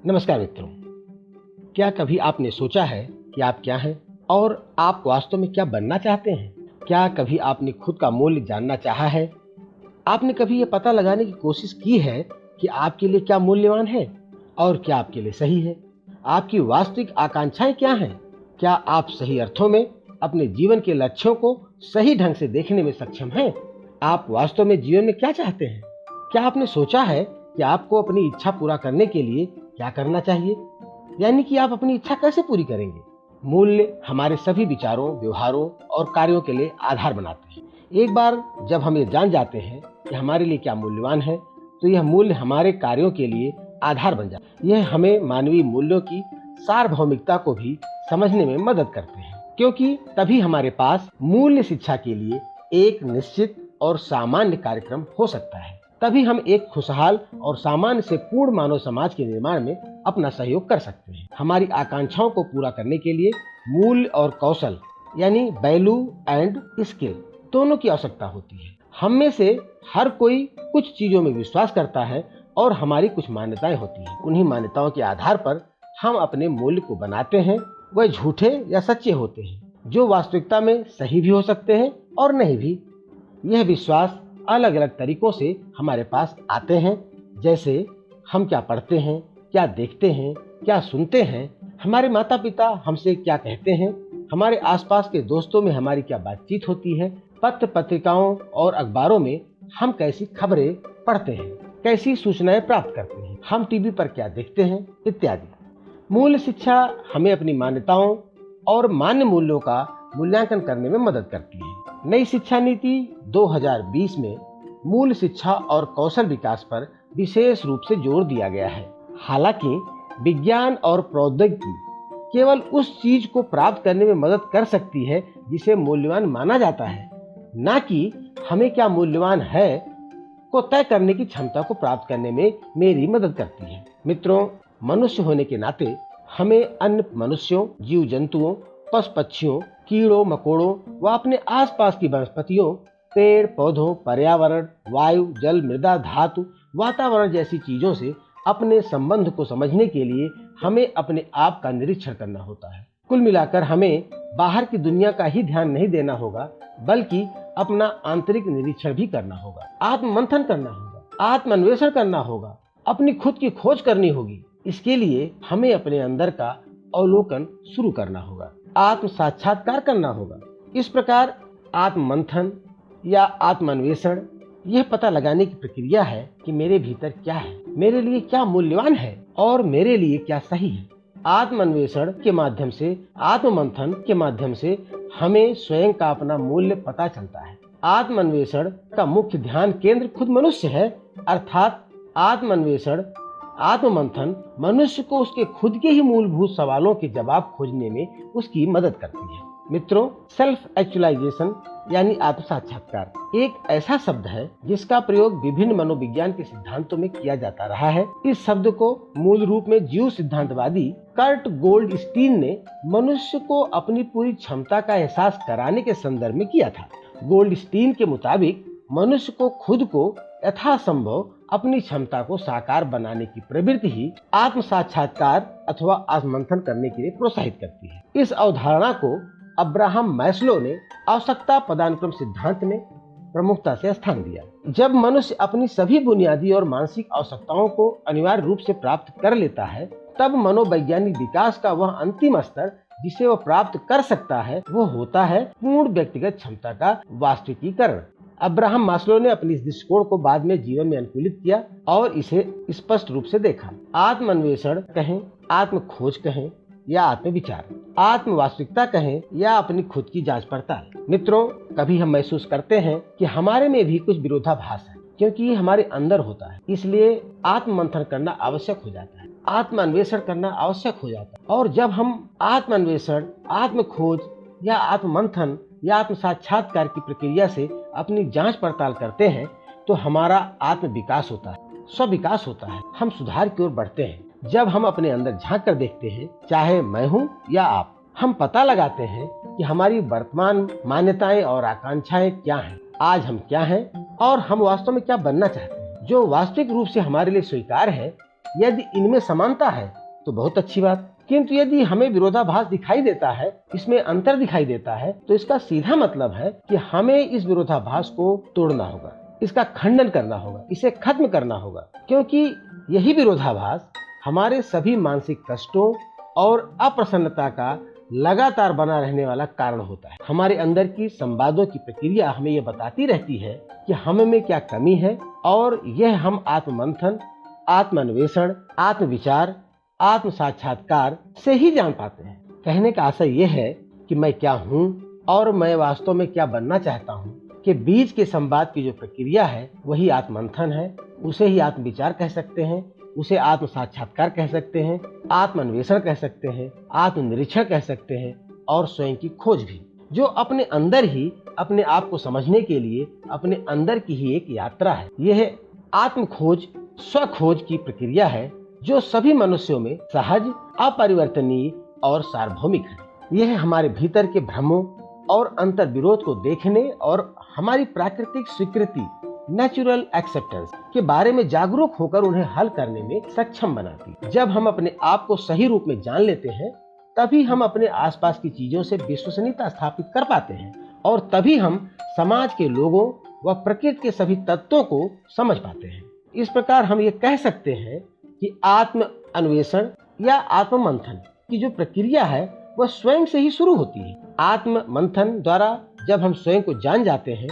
नमस्कार मित्रों, क्या कभी आपने सोचा है कि आप क्या हैं और आप वास्तव में क्या बनना चाहते हैं? क्या कभी आपने खुद का मूल्य जानना चाहा है? आपने कभी ये पता लगाने की कोशिश की है कि आपके लिए क्या मूल्यवान है और क्या आपके लिए सही है? आपकी वास्तविक आकांक्षाएं क्या हैं? क्या आप सही अर्थों में अपने जीवन के लक्ष्यों को सही ढंग से देखने में सक्षम हैं? आप वास्तव में जीवन में क्या चाहते हैं? क्या आपने सोचा है कि आपको अपनी इच्छा पूरा करने के लिए क्या करना चाहिए, यानी कि आप अपनी इच्छा कैसे पूरी करेंगे? मूल्य हमारे सभी विचारों, व्यवहारों और कार्यों के लिए आधार बनाते हैं। एक बार जब हम ये जान जाते हैं कि हमारे लिए क्या मूल्यवान है, तो यह मूल्य हमारे कार्यों के लिए आधार बन जाता है। यह हमें मानवीय मूल्यों की सार्वभौमिकता को भी समझने में मदद करते हैं, क्योंकि तभी हमारे पास मूल्य शिक्षा के लिए एक निश्चित और सामान्य कार्यक्रम हो सकता है। तभी हम एक खुशहाल और सामान्य से पूर्ण मानव समाज के निर्माण में अपना सहयोग कर सकते हैं। हमारी आकांक्षाओं को पूरा करने के लिए मूल्य और कौशल यानी वैल्यू एंड स्किल दोनों की आवश्यकता होती है। हम में से हर कोई कुछ चीजों में विश्वास करता है और हमारी कुछ मान्यताएं होती हैं। उन्हीं मान्यताओं के आधार पर हम अपने मूल्य को बनाते हैं। वह झूठे या सच्चे होते हैं, जो वास्तविकता में सही भी हो सकते हैं और नहीं भी। यह विश्वास अलग अलग तरीकों से हमारे पास आते हैं, जैसे हम क्या पढ़ते हैं, क्या देखते हैं, क्या सुनते हैं, हमारे माता पिता हमसे क्या कहते हैं, हमारे आसपास के दोस्तों में हमारी क्या बातचीत होती है, पत्र पत्रिकाओं और अखबारों में हम कैसी खबरें पढ़ते हैं, कैसी सूचनाएं प्राप्त करते हैं, हम टीवी पर क्या देखते हैं इत्यादि। मूल्य शिक्षा हमें अपनी मान्यताओं और मान्य मूल्यों का मूल्यांकन करने में मदद करती है। नई शिक्षा नीति 2020 में मूल्य शिक्षा और कौशल विकास पर विशेष रूप से जोर दिया गया है। हालांकि विज्ञान और प्रौद्योगिकी केवल उस चीज को प्राप्त करने में मदद कर सकती है जिसे मूल्यवान माना जाता है, न कि हमें क्या मूल्यवान है को तय करने की क्षमता को प्राप्त करने में मेरी मदद करती है। मित्रों, मनुष्य होने के नाते हमें अन्य मनुष्यों, जीव जंतुओं, पशु पक्षियों, कीड़ों मकोड़ों व अपने आसपास की वनस्पतियों, पेड़ पौधों, पर्यावरण, वायु, जल, मृदा, धातु, वातावरण जैसी चीजों से अपने संबंध को समझने के लिए हमें अपने आप का निरीक्षण करना होता है। कुल मिलाकर हमें बाहर की दुनिया का ही ध्यान नहीं देना होगा, बल्कि अपना आंतरिक निरीक्षण भी करना होगा, आत्ममंथन करना होगा, आत्मान्वेषण करना होगा, अपनी खुद की खोज करनी होगी। इसके लिए हमें अपने अंदर का अवलोकन शुरू करना होगा, आत्म साक्षात्कार करना होगा। इस प्रकार आत्ममंथन या आत्मान्वेषण यह पता लगाने की प्रक्रिया है कि मेरे भीतर क्या है, मेरे लिए क्या मूल्यवान है और मेरे लिए क्या सही है। आत्मान्वेषण के माध्यम से, आत्ममंथन के माध्यम से हमें स्वयं का अपना मूल्य पता चलता है। आत्मान्वेषण का मुख्य ध्यान केंद्र खुद मनुष्य है, अर्थात आत्मान्वेषण, आत्ममंथन मनुष्य को उसके खुद के ही मूलभूत सवालों के जवाब खोजने में उसकी मदद करती है। मित्रों, सेल्फ एक्चुअलाइजेशन यानी आत्म साक्षात्कार एक ऐसा शब्द है जिसका प्रयोग विभिन्न मनोविज्ञान के सिद्धांतों में किया जाता रहा है। इस शब्द को मूल रूप में जीव सिद्धांतवादी कर्ट गोल्डस्टीन ने मनुष्य को अपनी पूरी क्षमता का एहसास कराने के संदर्भ में किया था। गोल्डस्टीन के मुताबिक मनुष्य को खुद को यथासंभव अपनी क्षमता को साकार बनाने की प्रवृत्ति ही आत्म साक्षात्कार अथवा आत्ममंथन करने के लिए प्रोत्साहित करती है। इस अवधारणा को अब्राहम मैस्लो ने आवश्यकता पदानुक्रम सिद्धांत में प्रमुखता से स्थान दिया। जब मनुष्य अपनी सभी बुनियादी और मानसिक आवश्यकताओं को अनिवार्य रूप से प्राप्त कर लेता है, तब मनोवैज्ञानिक विकास का वह अंतिम स्तर जिसे वह प्राप्त कर सकता है, वो होता है पूर्ण व्यक्तिगत क्षमता का वास्तविकीकरण। अब्राहम मास्लो ने अपनी इस दृष्टिकोण को बाद में जीवन में अनुकूलित किया और इसे स्पष्ट रूप से देखा। आत्मान्वेषण कहें, आत्म खोज कहें या आत्मविचार, आत्म वास्तविकता कहें या अपनी खुद की जांच पड़ताल। मित्रों, कभी हम महसूस करते हैं कि हमारे में भी कुछ विरोधाभास है, क्योंकि ये हमारे अंदर होता है। इसलिए आत्ममंथन करना आवश्यक हो जाता है, आत्मान्वेषण करना आवश्यक हो जाता है। और जब हम आत्मान्वेषण, आत्म खोज या आत्ममंथन या आत्म साक्षात्कार की प्रक्रिया से अपनी जांच पड़ताल करते हैं, तो हमारा आत्म विकास होता है, स्व विकास होता है, हम सुधार की ओर बढ़ते हैं। जब हम अपने अंदर झांक कर देखते हैं, चाहे मैं हूँ या आप, हम पता लगाते हैं कि हमारी वर्तमान मान्यताएं और आकांक्षाएं क्या हैं, आज हम क्या हैं और हम वास्तव में क्या बनना चाहते हैं। जो वास्तविक रूप से हमारे लिए स्वीकार है, यदि इनमें समानता है तो बहुत अच्छी बात, किंतु यदि हमें विरोधाभास दिखाई देता है, इसमें अंतर दिखाई देता है, तो इसका सीधा मतलब है कि हमें इस विरोधाभास को तोड़ना होगा, इसका खंडन करना होगा, इसे खत्म करना होगा, क्योंकि यही विरोधाभास हमारे सभी मानसिक कष्टों और अप्रसन्नता का लगातार बना रहने वाला कारण होता है। हमारे अंदर की संवादों की प्रक्रिया हमें यह बताती रहती है कि हम में क्या कमी है, और यह हम आत्ममंथन, आत्मान्वेषण, आत्मविचार, आत्म साक्षात्कार से ही जान पाते हैं। कहने का आशय यह है कि मैं क्या हूँ और मैं वास्तव में क्या बनना चाहता हूँ के बीच के संवाद की जो प्रक्रिया है वही आत्ममंथन है। उसे ही आत्मविचार कह सकते हैं, उसे आत्म साक्षात्कार कह सकते हैं, आत्मान्वेषण कह सकते हैं, आत्मनिरीक्षण कह सकते हैं, और स्वयं की खोज भी, जो अपने अंदर ही अपने आप को समझने के लिए अपने अंदर की ही एक यात्रा है। यह आत्म खोज, स्व खोज की प्रक्रिया है जो सभी मनुष्यों में सहज, अपरिवर्तनीय और सार्वभौमिक है। यह हमारे भीतर के भ्रमों और अंतर विरोध को देखने और हमारी प्राकृतिक स्वीकृति, नेचुरल एक्सेप्टेंस के बारे में जागरूक होकर उन्हें हल करने में सक्षम बनाती है। जब हम अपने आप को सही रूप में जान लेते हैं, तभी हम अपने आसपास की चीजों से विश्वसनीयता स्थापित कर पाते हैं, और तभी हम समाज के लोगों व प्रकृति के सभी तत्वों को समझ पाते हैं। इस प्रकार हम ये कह सकते हैं कि आत्म अन्वेषण या आत्म मंथन की जो प्रक्रिया है वह स्वयं से ही शुरू होती है। आत्म मंथन द्वारा जब हम स्वयं को जान जाते हैं,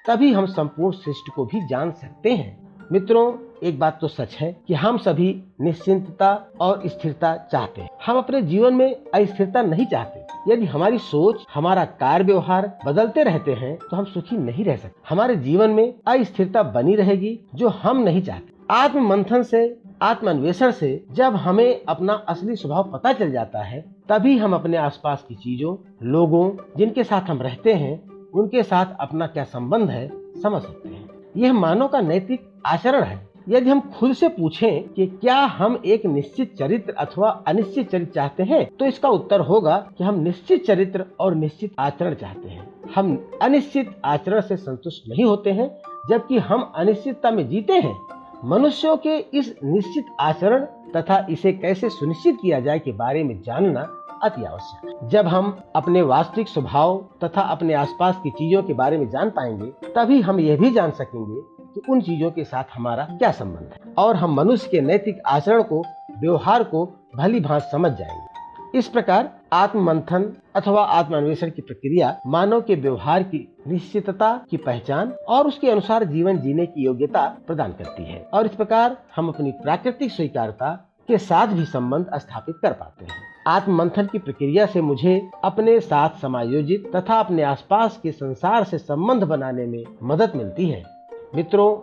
तभी हम संपूर्ण सृष्टि को भी जान सकते हैं। मित्रों, एक बात तो सच है कि हम सभी निश्चिंतता और स्थिरता चाहते हैं। हम अपने जीवन में अस्थिरता नहीं चाहते। यदि हमारी सोच, हमारा कार्य व्यवहार बदलते रहते हैं तो हम सुखी नहीं रह सकते। हमारे जीवन में अस्थिरता बनी रहेगी जो हम नहीं चाहते। आत्म मंथन से, आत्मान्वेषण से जब हमें अपना असली स्वभाव पता चल जाता है, तभी हम अपने आसपास की चीजों, लोगों जिनके साथ हम रहते हैं, उनके साथ अपना क्या संबंध है समझ सकते हैं। यह मानव का नैतिक आचरण है। यदि हम खुद से पूछें कि क्या हम एक निश्चित चरित्र अथवा अनिश्चित चरित्र चाहते हैं, तो इसका उत्तर होगा कि हम निश्चित चरित्र और निश्चित आचरण चाहते हैं। हम अनिश्चित आचरण से संतुष्ट नहीं होते हैं, जबकि हम अनिश्चितता में जीते हैं। मनुष्यों के इस निश्चित आचरण तथा इसे कैसे सुनिश्चित किया जाए के बारे में जानना अति आवश्यक है। जब हम अपने वास्तविक स्वभाव तथा अपने आसपास की चीजों के बारे में जान पाएंगे, तभी हम यह भी जान सकेंगे कि उन चीजों के साथ हमारा क्या संबंध है, और हम मनुष्य के नैतिक आचरण को, व्यवहार को भली भांति समझ जाएंगे। इस प्रकार आत्म मंथन अथवा आत्मान्वेषण की प्रक्रिया मानव के व्यवहार की निश्चितता की पहचान और उसके अनुसार जीवन जीने की योग्यता प्रदान करती है, और इस प्रकार हम अपनी प्राकृतिक स्वीकार्यता के साथ भी संबंध स्थापित कर पाते हैं। आत्म मंथन की प्रक्रिया से मुझे अपने साथ समायोजित तथा अपने आसपास के संसार से संबंध बनाने में मदद मिलती है। मित्रों,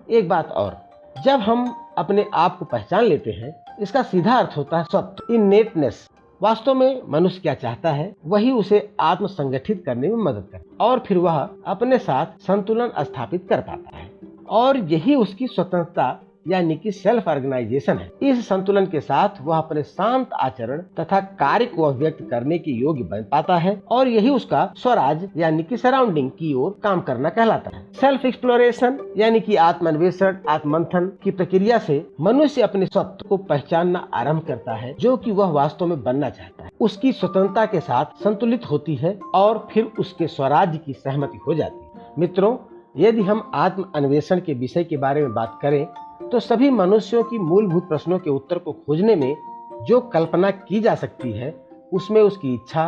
एक बात और, जब हम अपने आप को पहचान लेते हैं, इसका सीधा अर्थ होता है सत्व, इनेटनेस। वास्तव में मनुष्य क्या चाहता है, वही उसे आत्म संगठित करने में मदद करता है, और फिर वह अपने साथ संतुलन स्थापित कर पाता है, और यही उसकी स्वतंत्रता यानी कि सेल्फ ऑर्गेनाइजेशन है। इस संतुलन के साथ वह अपने शांत आचरण तथा कार्य को अभिव्यक्त करने के योग्य बन पाता है, और यही उसका स्वराज यानी कि सराउंडिंग की ओर काम करना कहलाता है। सेल्फ एक्सप्लोरेशन यानी कि आत्मान्वेषण, आत्ममंथन की प्रक्रिया से मनुष्य अपने सत्व को पहचानना आरंभ करता है, जो कि वह वास्तव में बनना चाहता है। उसकी स्वतंत्रता के साथ संतुलित होती है, और फिर उसके स्वराज्य की सहमति हो जाती है। मित्रों, यदि हम आत्म अन्वेषण के विषय के बारे में बात करें, तो सभी मनुष्यों की मूलभूत प्रश्नों के उत्तर को खोजने में जो कल्पना की जा सकती है, उसमें उसकी इच्छा,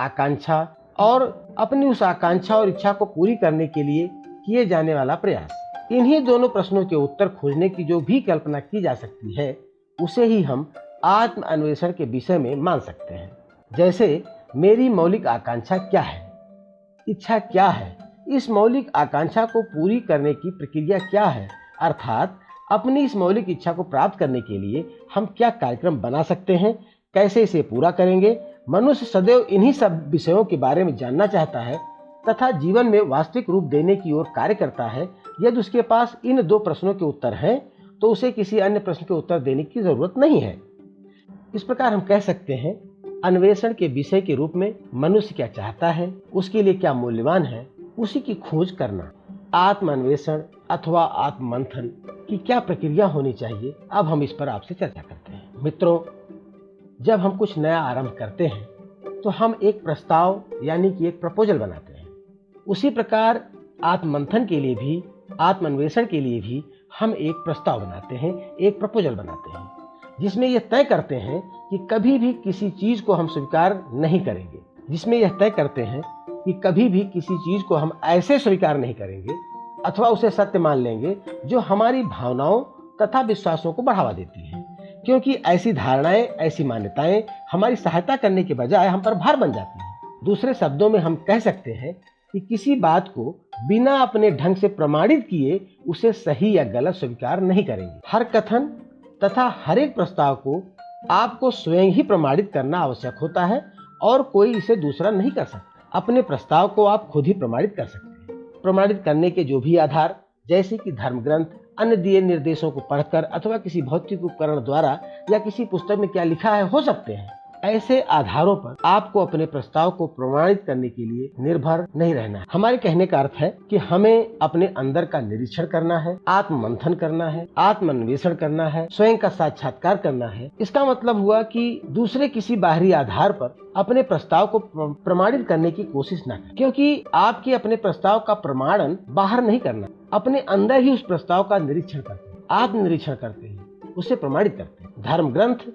आकांक्षा और अपनी उस आकांक्षा और इच्छा को पूरी करने के लिए किए जाने वाला प्रयास, इन्हीं दोनों प्रश्नों के उत्तर खोजने की जो भी कल्पना की जा सकती है, उसे ही हम आत्म अन्वेषण के विषय में मान सकते हैं। जैसे, मेरी मौलिक आकांक्षा क्या है, इच्छा क्या है, इस मौलिक आकांक्षा को पूरी करने की प्रक्रिया क्या है, अर्थात अपनी इस मौलिक इच्छा को प्राप्त करने के लिए हम क्या कार्यक्रम बना सकते हैं, कैसे इसे पूरा करेंगे। मनुष्य सदैव इन्हीं सब विषयों के बारे में जानना चाहता है तथा जीवन में वास्तविक रूप देने की ओर कार्य करता है। यदि उसके पास इन दो प्रश्नों के उत्तर हैं, तो उसे किसी अन्य प्रश्न के उत्तर देने की जरूरत नहीं है। इस प्रकार हम कह सकते हैं, अन्वेषण के विषय के रूप में मनुष्य क्या चाहता है, उसके लिए क्या मूल्यवान है, उसी की खोज करना। आत्मान्वेषण अथवा आत्ममंथन की क्या प्रक्रिया होनी चाहिए, अब हम इस पर आपसे चर्चा करते हैं। मित्रों, जब हम कुछ नया आरंभ करते हैं तो हम एक प्रस्ताव यानी कि एक प्रपोजल बनाते हैं। उसी प्रकार आत्ममंथन के लिए भी, आत्मान्वेषण के लिए भी हम एक प्रस्ताव बनाते हैं, एक प्रपोजल बनाते हैं, जिसमें यह तय करते हैं कि कभी भी किसी चीज को हम स्वीकार नहीं करेंगे, जिसमें यह तय करते हैं कि कभी भी किसी चीज को हम ऐसे स्वीकार नहीं करेंगे अथवा उसे सत्य मान लेंगे जो हमारी भावनाओं तथा विश्वासों को बढ़ावा देती है, क्योंकि ऐसी धारणाएं, ऐसी मान्यताएं हमारी सहायता करने के बजाय हम पर भार बन जाती हैं। दूसरे शब्दों में हम कह सकते हैं कि किसी बात को बिना अपने ढंग से प्रमाणित किए उसे सही या गलत स्वीकार नहीं करेंगे। हर कथन तथा हर एक प्रस्ताव को आपको स्वयं ही प्रमाणित करना आवश्यक होता है और कोई इसे दूसरा नहीं कर सकता। अपने प्रस्ताव को आप खुद ही प्रमाणित कर सकते हैं। प्रमाणित करने के जो भी आधार, जैसे कि धर्म ग्रंथ, अन्य दिए निर्देशों को पढ़कर अथवा किसी भौतिक उपकरण द्वारा या किसी पुस्तक में क्या लिखा है, हो सकते हैं। ऐसे आधारों पर आपको अपने प्रस्ताव को प्रमाणित करने के लिए निर्भर नहीं रहना है। हमारे कहने का अर्थ है कि हमें अपने अंदर का निरीक्षण करना है, आत्ममंथन करना है, आत्मान्वेषण करना है, स्वयं का साक्षात्कार करना है। इसका मतलब हुआ कि दूसरे किसी बाहरी आधार पर अपने प्रस्ताव को प्रमाणित करने की कोशिश न करें, क्योंकि आपके अपने प्रस्ताव का प्रमाणन बाहर नहीं करना, अपने अंदर ही उस प्रस्ताव का निरीक्षण करते हैं, आत्मनिरीक्षण करते हैं, उसे प्रमाणित करते हैं। धर्म ग्रंथ,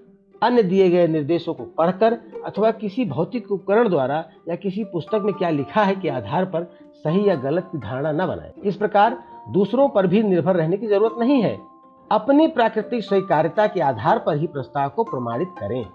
अन्य दिए गए निर्देशों को पढ़कर अथवा किसी भौतिक उपकरण द्वारा या किसी पुस्तक में क्या लिखा है के आधार पर सही या गलत की धारणा न बनाएं। इस प्रकार दूसरों पर भी निर्भर रहने की जरूरत नहीं है। अपनी प्राकृतिक स्वीकार्यता के आधार पर ही प्रस्ताव को प्रमाणित करें।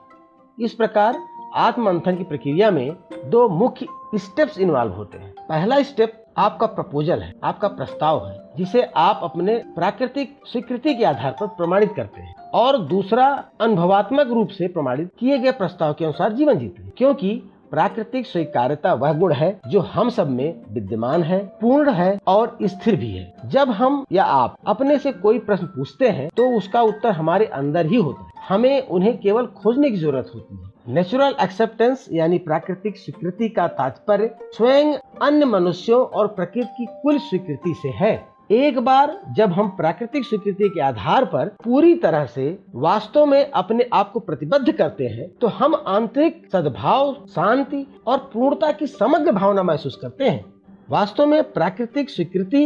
इस प्रकार आत्ममंथन की प्रक्रिया में दो मुख्य स्टेप्स इन्वॉल्व होते हैं। पहला स्टेप आपका प्रपोजल है, आपका प्रस्ताव है, जिसे आप अपने प्राकृतिक स्वीकृति के आधार पर प्रमाणित करते हैं, और दूसरा अनुभवात्मक रूप से प्रमाणित किए गए प्रस्ताव के अनुसार जीवन जीते हैं, क्योंकि प्राकृतिक स्वीकार्यता वह गुण है जो हम सब में विद्यमान है, पूर्ण है और स्थिर भी है। जब हम या आप अपने से कोई प्रश्न पूछते हैं तो उसका उत्तर हमारे अंदर ही होता है, हमें उन्हें केवल खोजने की जरूरत होती है। नेचुरल एक्सेप्टेंस यानी प्राकृतिक स्वीकृति का तात्पर्य स्वयं, अन्य मनुष्यों और प्रकृति की कुल स्वीकृति से है। एक बार जब हम प्राकृतिक स्वीकृति के आधार पर पूरी तरह से वास्तव में अपने आप को प्रतिबद्ध करते हैं तो हम आंतरिक सद्भाव, शांति और पूर्णता की समग्र भावना महसूस करते हैं। वास्तव में प्राकृतिक स्वीकृति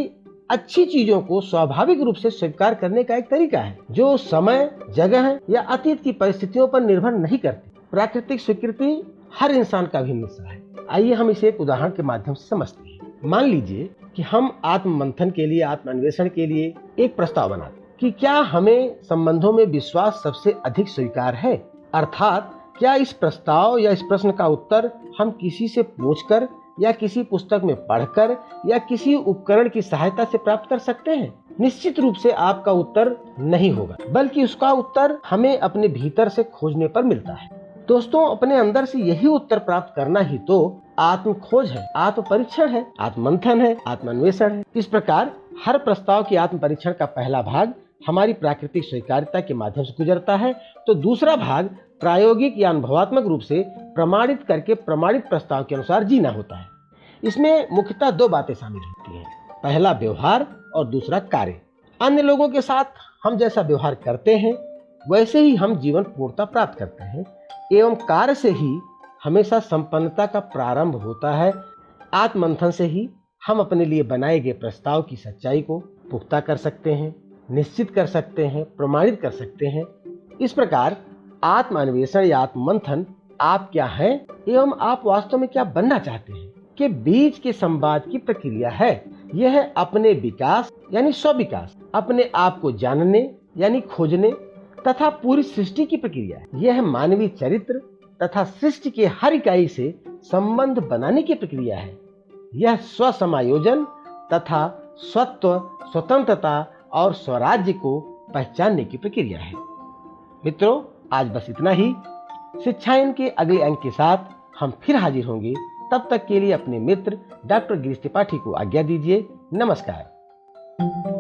अच्छी चीजों को स्वाभाविक रूप से स्वीकार करने का एक तरीका है, जो समय, जगह या अतीत की परिस्थितियों पर निर्भर नहीं करती। प्राकृतिक स्वीकृति हर इंसान का अभिन्न हिस्सा है। आइए हम इसे एक उदाहरण के माध्यम से समझते हैं। मान लीजिए कि हम आत्ममंथन के लिए, आत्मान्वेषण के लिए एक प्रस्ताव बनाते हैं कि क्या हमें संबंधों में विश्वास सबसे अधिक स्वीकार है, अर्थात क्या इस प्रस्ताव या इस प्रश्न का उत्तर हम किसी से पूछकर या किसी पुस्तक में पढ़कर या किसी उपकरण की सहायता से प्राप्त कर सकते हैं। निश्चित रूप से आपका उत्तर नहीं होगा, बल्कि उसका उत्तर हमें अपने भीतर से खोजने पर मिलता है। दोस्तों, अपने अंदर से यही उत्तर प्राप्त करना ही तो आत्म खोज है, आत्म परीक्षण है, आत्ममंथन है, आत्मान्वेषण है। इस प्रकार हर प्रस्ताव की आत्म परीक्षण का पहला भाग हमारी प्राकृतिक स्वीकार्यता के माध्यम से गुजरता है, तो दूसरा भाग प्रायोगिक या अनुभवात्मक रूप से प्रमाणित करके प्रमाणित प्रस्ताव के अनुसार जीना होता है। इसमें मुख्यतः दो बातें शामिल होती हैं, पहला व्यवहार और दूसरा कार्य। अन्य लोगों के साथ हम जैसा व्यवहार करते हैं वैसे ही हम जीवन पूर्णता प्राप्त करते हैं, एवं कार्य से ही हमेशा संपन्नता का प्रारंभ होता है। आत्ममंथन से ही हम अपने लिए बनाए गए प्रस्ताव की सच्चाई को पुख्ता कर सकते हैं, निश्चित कर सकते हैं, प्रमाणित कर सकते हैं। इस प्रकार आत्मान्वेषण या आत्ममंथन आप क्या हैं एवं आप वास्तव में क्या बनना चाहते हैं के बीच के संवाद की प्रक्रिया है। यह अपने विकास यानी स्व विकास, अपने आप को जानने यानी खोजने तथा पूरी सृष्टि की प्रक्रिया है। यह मानवीय चरित्र तथा सृष्टि के हर इकाई से संबंध बनाने की प्रक्रिया है। यह स्व समायोजन तथा स्वत्व, स्वतंत्रता और स्वराज्य को पहचानने की प्रक्रिया है। मित्रों, आज बस इतना ही। शिक्षायन के अगले अंक के साथ हम फिर हाजिर होंगे। तब तक के लिए अपने मित्र डॉक्टर गिरीश त्रिपाठी को आज्ञा दीजिए। नमस्कार।